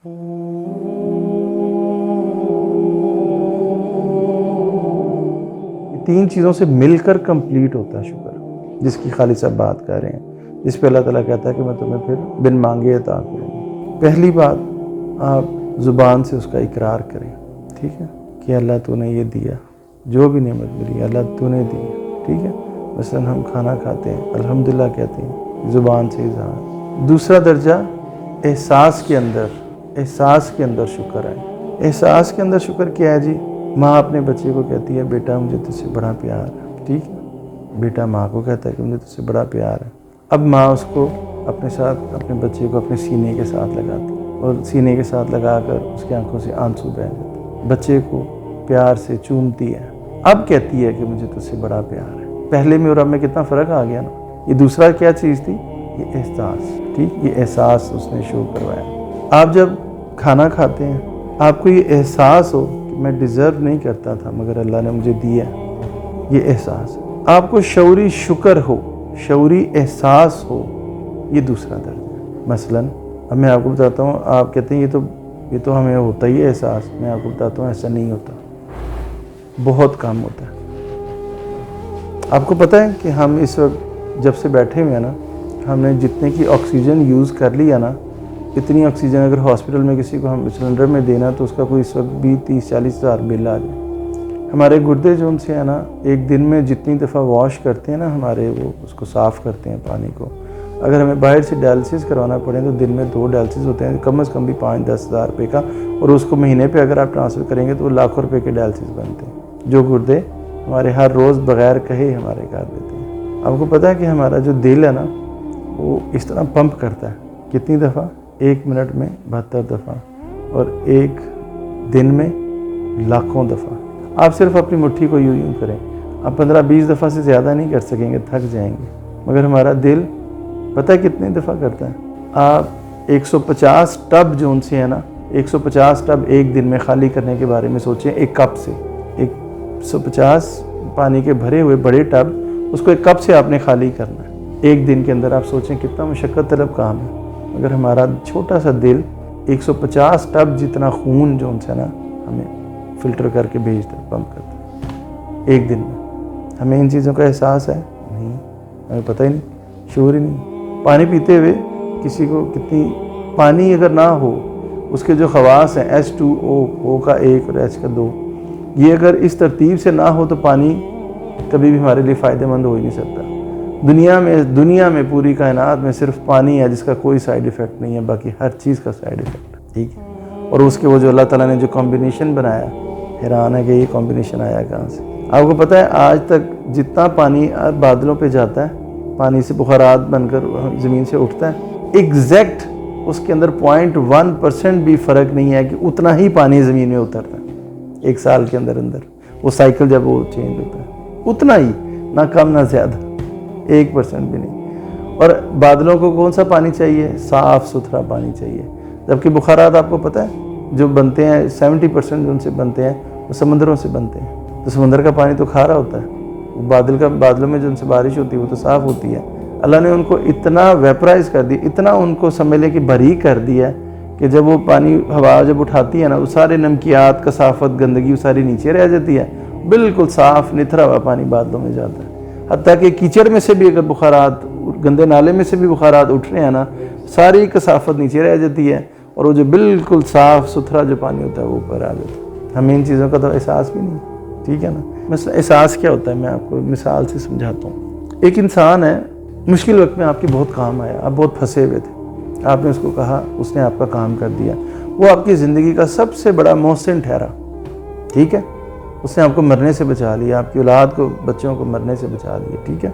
تین چیزوں سے مل کر کمپلیٹ ہوتا ہے شکر، جس کی خالد صاحب بات کر رہے ہیں، جس پہ اللہ تعالیٰ کہتا ہے کہ میں تمہیں پھر بن مانگے عطا کروں گا۔ پہلی بات، آپ زبان سے اس کا اقرار کریں، ٹھیک ہے، کہ اللہ تو نے یہ دیا، جو بھی نعمت ملی اللہ تو نے دی، ٹھیک ہے۔ مثلا ہم کھانا کھاتے ہیں الحمدللہ کہتے ہیں، زبان سے اظہار۔ دوسرا درجہ، احساس کے اندر شکر ہے۔ احساس کے اندر شکر کیا ہے جی؟ ماں اپنے بچے کو کہتی ہے بیٹا مجھے تجھ سے بڑا پیار ہے، ٹھیک ہے، بیٹا ماں کو کہتا ہے کہ مجھے تجھ سے بڑا پیار ہے۔ اب ماں اس کو اپنے ساتھ، اپنے بچے کو اپنے سینے کے ساتھ لگاتی ہے اور سینے کے ساتھ لگا کر اس کی آنکھوں سے آنسو بہہ جاتے ہیں، بچے کو پیار سے چومتی ہے، اب کہتی ہے کہ مجھے تجھ سے بڑا پیار ہے۔ پہلے میں اور اب میں کتنا فرق آ گیا نا۔ یہ دوسرا کیا چیز تھی؟ یہ احساس، ٹھیک، یہ احساس اس نے شو کروایا۔ آپ جب کھانا کھاتے ہیں آپ کو یہ احساس ہو کہ میں ڈیزرو نہیں کرتا تھا مگر اللہ نے مجھے دیا، یہ احساس۔ آپ کو شعوری شکر ہو، شعوری احساس ہو، یہ دوسرا درجہ۔ مثلاً اب میں آپ کو بتاتا ہوں، آپ کہتے ہیں یہ تو ہمیں ہوتا ہی ہے احساس، میں آپ کو بتاتا ہوں ایسا نہیں ہوتا، بہت کم ہوتا ہے۔ آپ کو پتہ ہے کہ ہم اس وقت جب سے بیٹھے ہوئے ہیں نا، ہم نے جتنے کی آکسیجن یوز کر لیا نا، اتنی آکسیجن اگر ہاسپٹل میں کسی کو ہم سلنڈر میں دینا تو اس کا کوئی اس وقت بھی 30-40 ہزار بل آ جائے۔ ہمارے گردے جو ان سے ہیں نا، ایک دن میں جتنی دفعہ واش کرتے ہیں نا ہمارے، وہ اس کو صاف کرتے ہیں پانی کو، اگر ہمیں باہر سے ڈائلسس کروانا پڑے تو دن میں 2 ڈائلسس ہوتے ہیں، کم از کم بھی 5-10 ہزار روپے کا، اور اس کو مہینے پہ اگر آپ ٹرانسفر کریں گے تو وہ لاکھوں روپے کے ڈائلسس بنتے ہیں، جو گردے ہمارے ہر روز بغیر کہے ہمارے کر دیتے ہیں۔ آپ کو پتہ ہے کہ ہمارا جو دل ہے نا، وہ اس طرح پمپ کرتا ہے، کتنی دفعہ؟ 1 منٹ میں 72 دفعہ، اور ایک دن میں لاکھوں دفعہ۔ آپ صرف اپنی مٹھی کو یوں کریں، آپ 15-20 دفعہ سے زیادہ نہیں کر سکیں گے، تھک جائیں گے، مگر ہمارا دل پتہ ہے کتنی دفعہ کرتا ہے؟ آپ 150 ٹب جو ان سے ہے نا، 150 ٹب ایک دن میں خالی کرنے کے بارے میں سوچیں۔ ایک کپ سے 150 پانی کے بھرے ہوئے بڑے ٹب، اس کو ایک کپ سے آپ نے خالی کرنا ہے ایک دن کے اندر۔ آپ سوچیں کتنا مشقت طلب کام ہے، مگر ہمارا چھوٹا سا دل 150 ٹب جتنا خون جو ان سے نا ہمیں فلٹر کر کے بھیجتا ہے، پمپ کرتا ہے ایک دن میں۔ ہمیں ان چیزوں کا احساس ہے نہیں، ہمیں پتہ ہی نہیں، شعور ہی نہیں۔ پانی پیتے ہوئے کسی کو کتنی، پانی اگر نہ ہو، اس کے جو خواص ہیں H2O، O کا 1 اور H کا 2، یہ اگر اس ترتیب سے نہ ہو تو پانی کبھی بھی ہمارے لیے فائدہ مند ہو ہی نہیں سکتا۔ دنیا میں پوری کائنات میں صرف پانی ہے جس کا کوئی سائیڈ ایفیکٹ نہیں ہے، باقی ہر چیز کا سائیڈ ایفیکٹ ہے، ٹھیک ہے۔ اور اس کے وہ جو اللہ تعالیٰ نے جو کمبینیشن بنایا، حیران ہے کہ یہ کمبینیشن آیا کہاں سے۔ آپ کو پتہ ہے آج تک جتنا پانی بادلوں پہ جاتا ہے، پانی سے بخارات بن کر زمین سے اٹھتا ہے، ایگزیکٹ اس کے اندر 0.1% بھی فرق نہیں ہے کہ اتنا ہی پانی زمین میں اترتا ہے ایک سال کے اندر وہ سائیکل جب وہ چینج ہوتا ہے، اتنا ہی، نہ کم نہ زیادہ، 1% بھی نہیں۔ اور بادلوں کو کون سا پانی چاہیے؟ صاف ستھرا پانی چاہیے، جبکہ بخارات آپ کو پتہ ہے جو بنتے ہیں 70% جو ان سے بنتے ہیں وہ سمندروں سے بنتے ہیں، تو سمندر کا پانی تو کھارا ہوتا ہے، بادلوں میں جو ان سے بارش ہوتی ہے وہ تو صاف ہوتی ہے۔ اللہ نے ان کو اتنا ویپرائز کر دی، اتنا ان کو سمجھ لیں کہ بھری کر دیا کہ جب وہ پانی ہوا جب اٹھاتی ہے نا، وہ سارے نمکیات، کثافت، گندگی وہ ساری نیچے رہ جاتی ہے، بالکل صاف نتھرا ہوا پانی بادلوں میں جاتا ہے۔ حتیٰ کہ کیچڑ میں سے بھی اگر بخارات، گندے نالے میں سے بھی بخارات اٹھ رہے ہیں نا، ساری کثافت نیچے رہ جاتی ہے، اور وہ جو بالکل صاف ستھرا جو پانی ہوتا ہے وہ اوپر آ جاتا ہے۔ ہمیں ان چیزوں کا تو احساس بھی نہیں، ٹھیک ہے نا۔ مثلا احساس کیا ہوتا ہے، میں آپ کو مثال سے سمجھاتا ہوں۔ ایک انسان ہے، مشکل وقت میں آپ کے بہت کام آیا، آپ بہت پھنسے ہوئے تھے، آپ نے اس کو کہا، اس نے آپ کا کام کر دیا، وہ آپ کی زندگی کا سب سے بڑا محسن ٹھہرا، ٹھیک ہے، اس نے آپ کو مرنے سے بچا لیا، آپ کی اولاد کو، بچوں کو مرنے سے بچا لیا، ٹھیک ہے،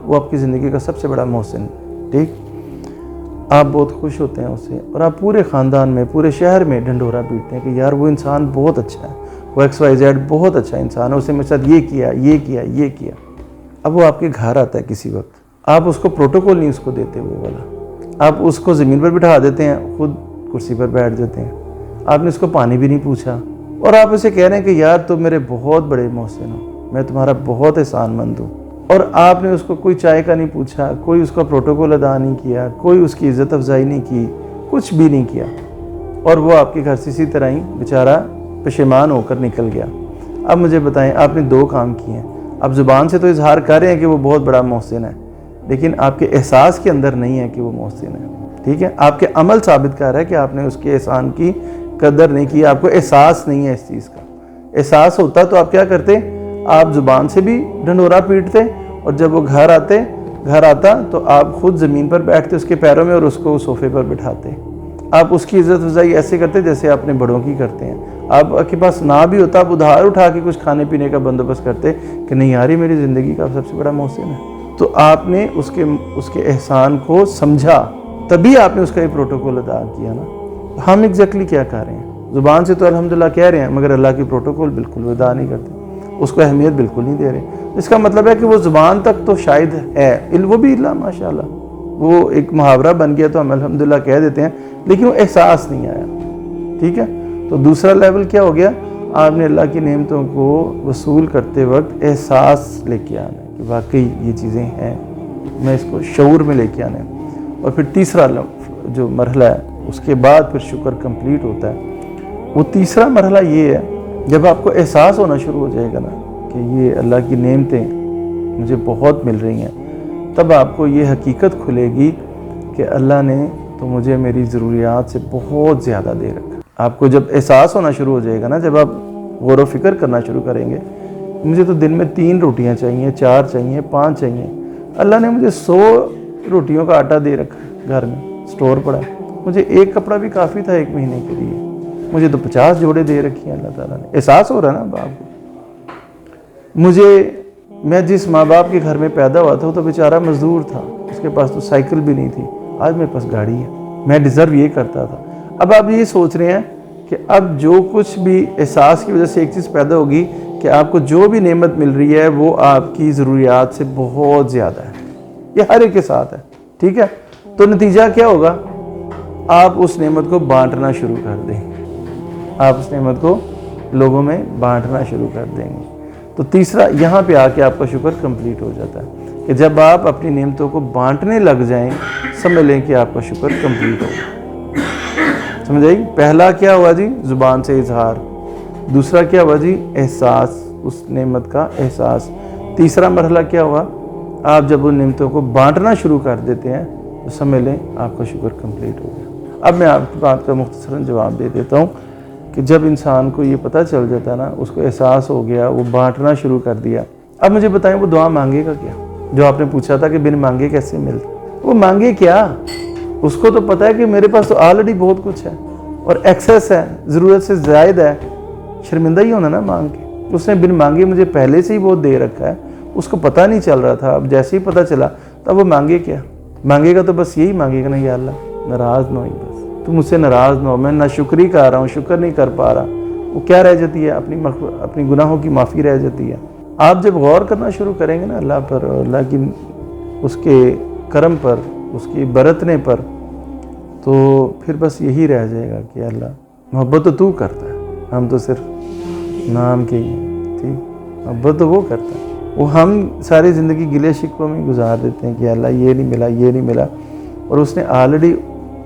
وہ آپ کی زندگی کا سب سے بڑا محسن، ٹھیک، آپ بہت خوش ہوتے ہیں اس سے، اور آپ پورے خاندان میں، پورے شہر میں ڈھنڈورا پیٹتے ہیں کہ یار وہ انسان بہت اچھا ہے، وہ XYZ بہت اچھا انسان ہے، اس نے میرے ساتھ یہ کیا، یہ کیا، یہ کیا۔ اب وہ آپ کے گھر آتا ہے کسی وقت، آپ اس کو پروٹوکول نہیں اس کو دیتے وہ والا، آپ اس کو زمین پر بٹھا دیتے ہیں، خود کرسی پر بیٹھ جاتے ہیں، آپ نے اس کو پانی بھی نہیں پوچھا، اور آپ اسے کہہ رہے ہیں کہ یار تم میرے بہت بڑے محسن ہو، میں تمہارا بہت احسان مند ہوں، اور آپ نے اس کو کوئی چائے کا نہیں پوچھا، کوئی اس کا پروٹوکول ادا نہیں کیا، کوئی اس کی عزت افزائی نہیں کی، کچھ بھی نہیں کیا، اور وہ آپ کے گھر سے اسی طرح ہی بیچارہ پشیمان ہو کر نکل گیا۔ اب مجھے بتائیں، آپ نے 2 کام کیے ہیں۔ آپ زبان سے تو اظہار کر رہے ہیں کہ وہ بہت بڑا محسن ہے، لیکن آپ کے احساس کے اندر نہیں ہے کہ وہ محسن ہے، ٹھیک ہے؟ آپ کے عمل ثابت کر رہا ہے کہ آپ نے اس کے احسان کی قدر نہیں کی، آپ کو احساس نہیں ہے اس چیز کا۔ احساس ہوتا تو آپ کیا کرتے؟ آپ زبان سے بھی ڈھنڈورا پیٹتے، اور جب وہ گھر آتا تو آپ خود زمین پر بیٹھتے اس کے پیروں میں اور اس کو صوفے پر بٹھاتے۔ آپ اس کی عزت افزائی ایسے کرتے جیسے اپنے بڑوں کی کرتے ہیں۔ آپ کے پاس نہ بھی ہوتا، آپ ادھار اٹھا کے کچھ کھانے پینے کا بندوبست کرتے کہ نہیں یار یہ میری زندگی کا سب سے بڑا محسن ہے۔ تو آپ نے اس کے احسان کو سمجھا، تبھی آپ نے اس کا یہ پروٹوکول ادا کیا نا۔ ہم ایگزیکٹلی کیا کر رہے ہیں؟ زبان سے تو الحمدللہ کہہ رہے ہیں، مگر اللہ کی پروٹوکول بالکل ادا نہیں کرتے، اس کو اہمیت بالکل نہیں دے رہے۔ اس کا مطلب ہے کہ وہ زبان تک تو شاید ہے، وہ بھی اللہ ماشاءاللہ وہ ایک محاورہ بن گیا تو ہم الحمدللہ کہہ دیتے ہیں، لیکن وہ احساس نہیں آیا، ٹھیک ہے؟ تو دوسرا لیول کیا ہو گیا؟ آپ نے اللہ کی نعمتوں کو وصول کرتے وقت احساس لے کے آنا ہے کہ واقعی یہ چیزیں ہیں، میں اس کو شعور میں لے کے آنا ہے۔ اور پھر تیسرا جو مرحلہ ہے، اس کے بعد پھر شکر کمپلیٹ ہوتا ہے۔ وہ تیسرا مرحلہ یہ ہے، جب آپ کو احساس ہونا شروع ہو جائے گا نا کہ یہ اللہ کی نعمتیں مجھے بہت مل رہی ہیں، تب آپ کو یہ حقیقت کھلے گی کہ اللہ نے تو مجھے میری ضروریات سے بہت زیادہ دے رکھا۔ آپ کو جب احساس ہونا شروع ہو جائے گا نا، جب آپ غور و فکر کرنا شروع کریں گے، مجھے تو دن میں 3 روٹیاں چاہیے، 4 چاہیے، 5 چاہیے، اللہ نے مجھے 100 روٹیوں کا آٹا دے رکھا ہے، گھر میں سٹور پڑا ہے، مجھے ایک کپڑا بھی کافی تھا 1 مہینے کے لیے، مجھے تو 50 جوڑے دے رکھی ہیں اللہ تعالیٰ نے۔ احساس ہو رہا ہے نا باپ کو؟ میں جس ماں باپ کے گھر میں پیدا ہوا تھا وہ تو بیچارہ مزدور تھا، اس کے پاس تو سائیکل بھی نہیں تھی، آج میرے پاس گاڑی ہے، میں ڈیزرو یہ کرتا تھا۔ اب آپ یہ سوچ رہے ہیں کہ اب جو کچھ بھی احساس کی وجہ سے ایک چیز پیدا ہوگی کہ آپ کو جو بھی نعمت مل رہی ہے وہ آپ کی ضروریات سے بہت زیادہ ہے، یہ ہر ایک کے ساتھ ہے، ٹھیک ہے؟ تو نتیجہ کیا ہوگا؟ آپ اس نعمت کو بانٹنا شروع کر دیں، آپ اس نعمت کو لوگوں میں بانٹنا شروع کر دیں گے۔ تو تیسرا یہاں پہ آ کے آپ کا شکر کمپلیٹ ہو جاتا ہے کہ جب آپ اپنی نعمتوں کو بانٹنے لگ جائیں، سمجھ لیں کہ آپ کا شکر کمپلیٹ ہو۔ سمجھ آئی؟ پہلا کیا ہوا جی؟ زبان سے اظہار۔ دوسرا کیا ہوا جی؟ احساس، اس نعمت کا احساس۔ تیسرا مرحلہ کیا ہوا؟ آپ جب ان نعمتوں کو بانٹنا شروع کر دیتے ہیں تو سمجھ لیں آپ کا شکر کمپلیٹ ہو گیا۔ اب میں آپ کی بات کا مختصراً جواب دے دیتا ہوں کہ جب انسان کو یہ پتہ چل جاتا ہے نا، اس کو احساس ہو گیا، وہ بانٹنا شروع کر دیا، اب مجھے بتائیں وہ دعا مانگے گا کیا؟ جو آپ نے پوچھا تھا کہ بن مانگے کیسے ملتا، وہ مانگے کیا؟ اس کو تو پتہ ہے کہ میرے پاس تو آلریڈی بہت کچھ ہے اور ایکسیس ہے، ضرورت سے زائد ہے، شرمندہ ہی ہونا نا مانگ کے۔ اس نے بن مانگے مجھے پہلے سے ہی بہت دے رکھا ہے، اس کو پتہ نہیں چل رہا تھا، اب جیسے ہی پتہ چلا تب وہ مانگے کیا؟ مانگے گا تو بس یہی مانگے گا نا، یا اللہ ناراض نہ ہوئی، بس تو مجھ سے ناراض نہ ہو، میں ناشکری کر رہا ہوں، شکر نہیں کر پا رہا۔ وہ کیا رہ جاتی ہے؟ اپنی گناہوں کی معافی رہ جاتی ہے۔ آپ جب غور کرنا شروع کریں گے نا اللہ پر، اللہ کی اس کے کرم پر، اس کی برتنے پر، تو پھر بس یہی رہ جائے گا کہ اللہ محبت تو کرتا ہے، ہم تو صرف نام کے ہی ہیں، ٹھیک؟ محبت تو وہ کرتا ہے، وہ ہم ساری زندگی گلے شکووں میں گزار دیتے ہیں کہ اللہ یہ نہیں ملا، یہ نہیں ملا، اور اس نے آلریڈی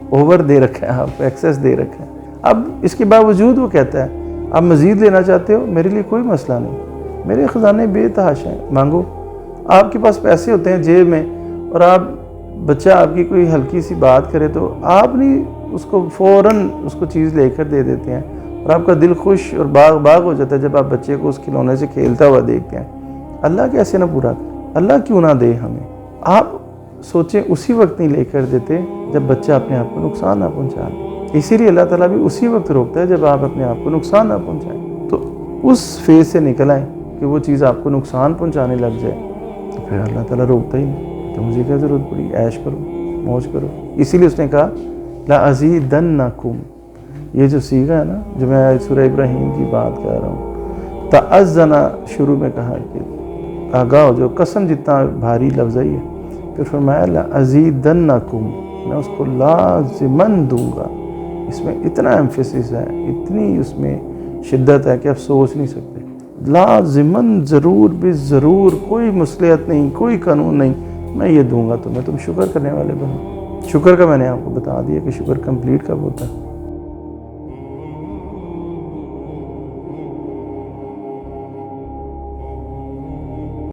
اوور دے رکھا ہے، آپ ایکسیس دے رکھا ہے۔ اب اس کے باوجود وہ کہتا ہے آپ مزید لینا چاہتے ہو، میرے لیے کوئی مسئلہ نہیں، میرے خزانے بے تحاشا ہیں، مانگو۔ آپ کے پاس پیسے ہوتے ہیں جیب میں، اور آپ بچہ آپ کی کوئی ہلکی سی بات کرے تو آپ نہیں اس کو فوراً اس کو چیز لے کر دے دیتے ہیں، اور آپ کا دل خوش اور باغ ہو جاتا ہے جب آپ بچے کو اس کھلونے سے کھیلتا ہوا دیکھتے ہیں۔ اللہ کیسے نہ پورا کرے؟ اللہ کیوں نہ دے ہمیں؟ آپ سوچیں اسی وقت نہیں لے کر دیتے جب بچہ اپنے آپ کو نقصان نہ پہنچا لے، اسی لیے اللہ تعالیٰ بھی اسی وقت روکتا ہے جب آپ اپنے آپ کو نقصان نہ پہنچائیں۔ تو اس فیز سے نکل آئیں کہ وہ چیز آپ کو نقصان پہنچانے لگ جائے تو پھر اللہ تعالیٰ روکتا ہی نہیں، تو مجھے کیا ضرورت پڑی؟ عیش کرو، موج کرو۔ اسی لیے اس نے کہا لَأَزِيدَنَّكُمْ، یہ جو صیغہ ہے نا، جو میں سورہ ابراہیم کی بات کر رہا ہوں، تَأَذَّنَ شروع میں کہا کہ آگاہ ہو جو، قسم جتنا بھاری لفظ ہے، پھر فرمایا لَأَزِيدَنَّكُمْ، میں اس کو لازماً دوں گا۔ اس میں اتنا ایمفیسس ہے، اتنی اس میں شدت ہے کہ آپ سوچ نہیں سکتے۔ لازماً، ضرور بھی ضرور، کوئی مصلحت نہیں، کوئی قانون نہیں، میں یہ دوں گا تمہیں، تم شکر کرنے والے بنو۔ شکر کا میں نے آپ کو بتا دیا کہ شکر کمپلیٹ کب ہوتا ہے۔